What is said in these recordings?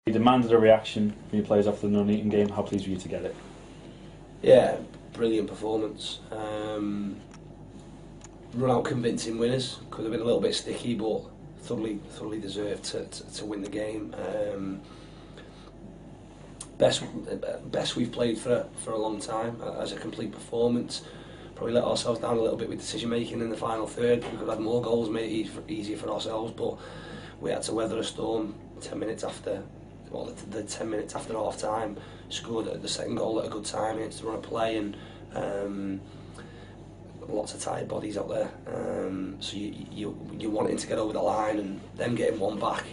You demanded a reaction from your players after the Nuneaton game. How pleased were you to get it? Yeah, brilliant performance. Run out convincing winners. Could have been a little bit sticky, but thoroughly deserved to win the game. Best we've played for a long time as a complete performance. Probably let ourselves down a little bit with decision making in the final third. We could have had more goals, made it easier for ourselves, but we had to weather a storm. 10 minutes after, well, the 10 minutes after half time, scored the second goal at a good time. It's to run a play, and lots of tired bodies out there. So you wanting to get over the line, and them getting one back,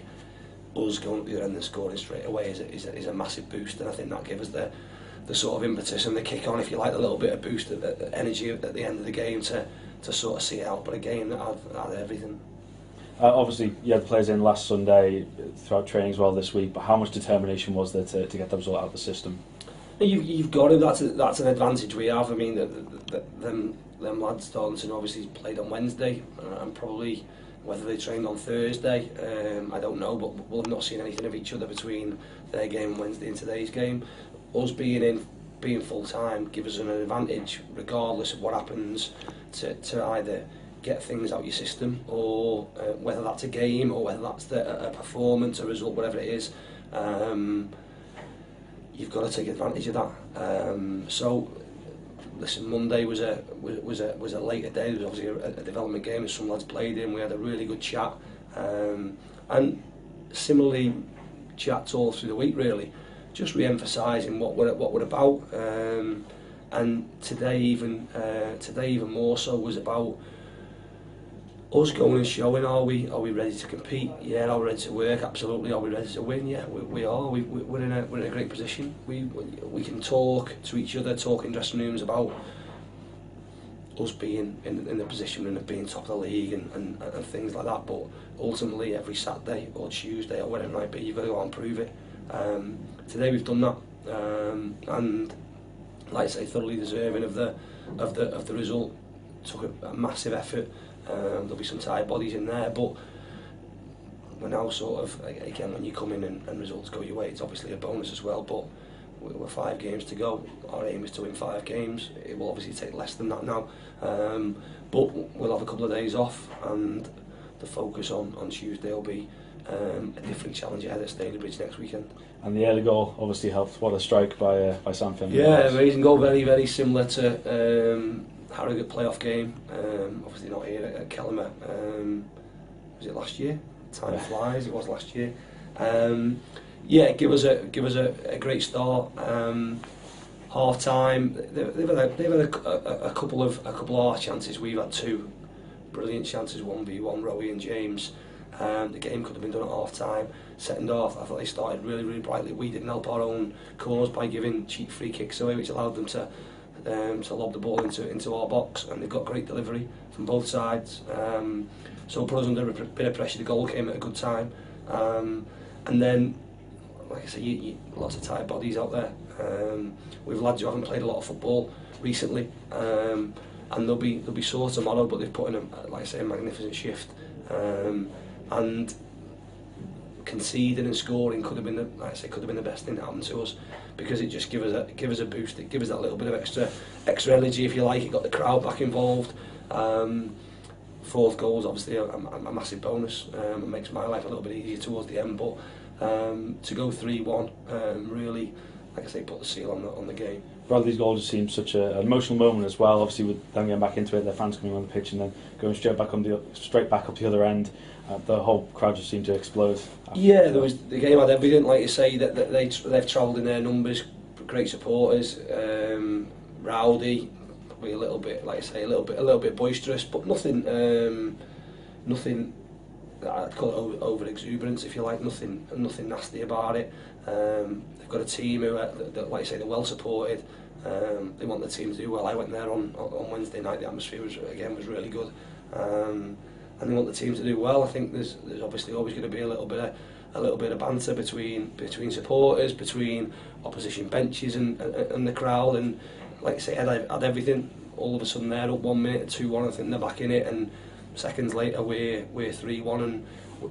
us going up the other end and scoring straight away is a massive boost, and I think that gave us the sort of impetus and the kick on, if you like, a little bit of boost of the energy at the end of the game to sort of see it out. But a game that had everything. Obviously, you had players in last Sunday throughout training as well this week, but how much determination was there to get the result out of the system? You've got to. That's an advantage we have. I mean, them lads, Darlington, obviously played on Wednesday, and probably whether they trained on Thursday, I don't know, but we'll have not seen anything of each other between their game on Wednesday and today's game. Us being full time gives us an advantage, regardless of what happens, to either get things out your system, or whether that's a game or whether that's a performance, a result, whatever it is. You've got to take advantage of that. So, listen, Monday was a later day. There was obviously a development game that some lads played in. We had a really good chat, and similarly chats all through the week, really, just re-emphasising what we're about. And today even more so was about us going and showing, are we ready to compete? Yeah. Are we ready to work? Absolutely. Are we ready to win? Yeah, we are. We're in a great position. We can talk to each other, talk in dressing rooms about us being in the position and being top of the league and things like that. But ultimately, every Saturday or Tuesday or whatever it might be, you've got to go out and prove it. Today we've done that, and like I say, thoroughly deserving of the result. Took a massive effort. There'll be some tired bodies in there, but we're now sort of, again, when you come in and results go your way, it's obviously a bonus as well, but we're 5 games to go. Our aim is to win 5 games. It will obviously take less than that now, but we'll have a couple of days off, and the focus on Tuesday will be a different challenge ahead at Stalybridge next weekend. And the early goal obviously helped. What a strike by Sam Finlay. Yeah, amazing goal, very similar to Harrogate playoff game. Obviously not here at Kellemer. Was it last year? Time flies. It was last year. Yeah, give us a great start. Half time, they've had a couple of our chances. We've had 2 brilliant chances, 1v1, Rowie and James. The game could have been done at half time. Second half, I thought they started really brightly. We didn't help our own cause by giving cheap free kicks away, which allowed them to lob the ball into our box, and they've got great delivery from both sides. So put us under a bit of pressure. The goal came at a good time, and then, like I say, lots of tired bodies out there. We've lads who haven't played a lot of football recently, and they'll be sore tomorrow, but they've put in a magnificent shift. And conceding and scoring could have been the best thing that happened to us, because it just give us a boost. It gives us that little bit of extra energy, if you like. It got the crowd back involved. 4th goal is obviously a massive bonus. It makes my life a little bit easier towards the end, but to go 3-1 really, like I say, put the seal on the game. Bradley's goal just seems such an emotional moment as well. Obviously, with them getting back into it, their fans coming on the pitch and then going straight back up the other end. The whole crowd just seemed to explode. Yeah, the game had everything. Like you say, that they've travelled in their numbers, great supporters, rowdy, probably a little bit, like I say, a little bit boisterous, but nothing I'd call it over exuberance, if you like. Nothing nasty about it. They've got a team who, like I say, they're well supported. They want the team to do well. I went there on Wednesday night. The atmosphere was really good, and they want the team to do well. I think there's obviously always going to be a little bit of banter between supporters, between opposition benches and the crowd. And like I say, had everything. All of a sudden they're up 1 minute, 2-1. I think they're back in it, and seconds later we're 3-1, and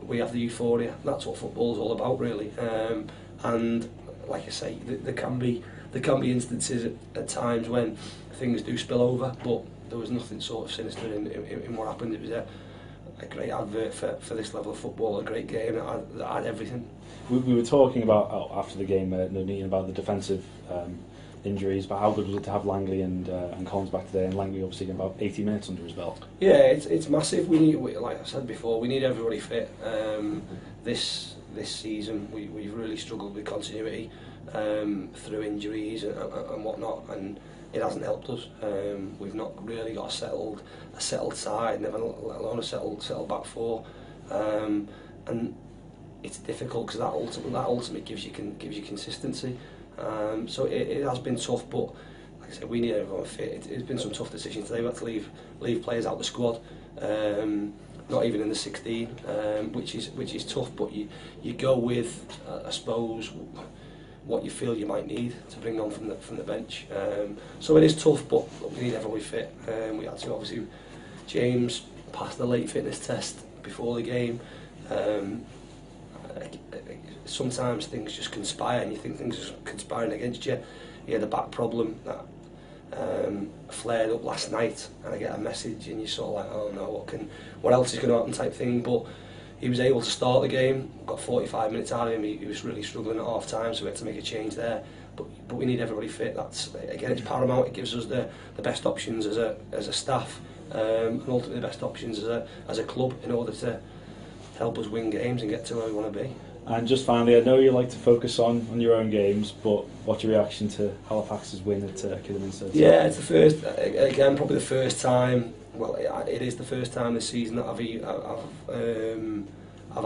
we have the euphoria. That's what football's all about, really. and like I say, there can be instances at times when things do spill over, but there was nothing sort of sinister in what happened. It was a great advert for this level of football, a great game that had everything. We were talking about after the game, Nuneaton, about the defensive injuries, but how good was it to have Langley and Collins back today? And Langley obviously getting about 80 minutes under his belt. Yeah, it's massive. Like I said before, we need everybody fit. This season we've really struggled with continuity through injuries and whatnot, and it hasn't helped us. We've not really got a settled side, never let alone a settled back four, and it's difficult because that ultimately gives you consistency. So it has been tough, but like I said, we need everyone fit. It's been some tough decisions today. We had to leave players out the squad, not even in the 16, which is tough. But you go with, I suppose, what you feel you might need to bring on from the bench. So it is tough, but we need everybody fit. We had to, obviously, James passed the late fitness test before the game. Sometimes things just conspire and you think things are conspiring against you. He had a back problem that flared up last night, and I get a message and you're sort of like, oh no, what else is going to happen type thing. But he was able to start the game, got 45 minutes out of him. He was really struggling at half time, so we had to make a change there. But we need everybody fit. That's, again, it's paramount. It gives us the best options as a staff, and ultimately the best options as a club in order to help us win games and get to where we want to be. And just finally, I know you like to focus on your own games, but what's your reaction to Halifax's win at Kidderminster? Yeah, it's the first, again, probably the first time. Well, it is the first time this season that I've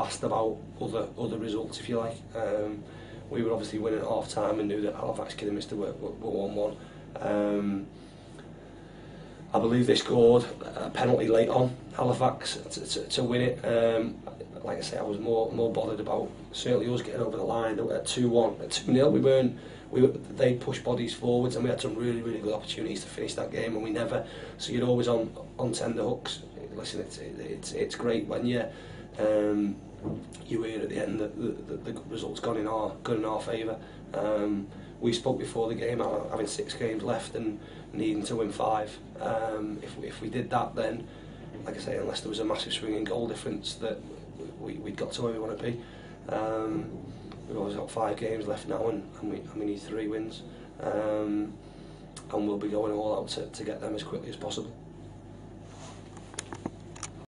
asked about other results, if you like. We were obviously winning at half time and knew that Halifax Kidderminster were 1-1. I believe they scored a penalty late on, Halifax, to win it. Like I say, I was more bothered about certainly us getting over the line. At 2-1, at 2-0, they pushed bodies forwards, and we had some really, really good opportunities to finish that game, and we never. So you're always on tender hooks. Listen, it's great when you hear at the end that the result's gone in our favour. We spoke before the game about having 6 games left and needing to win 5. If we did that, then, like I say, unless there was a massive swing in goal difference, that we'd got to where we want to be. We've always got 5 games left now, and we need 3 wins, and we'll be going all out to get them as quickly as possible.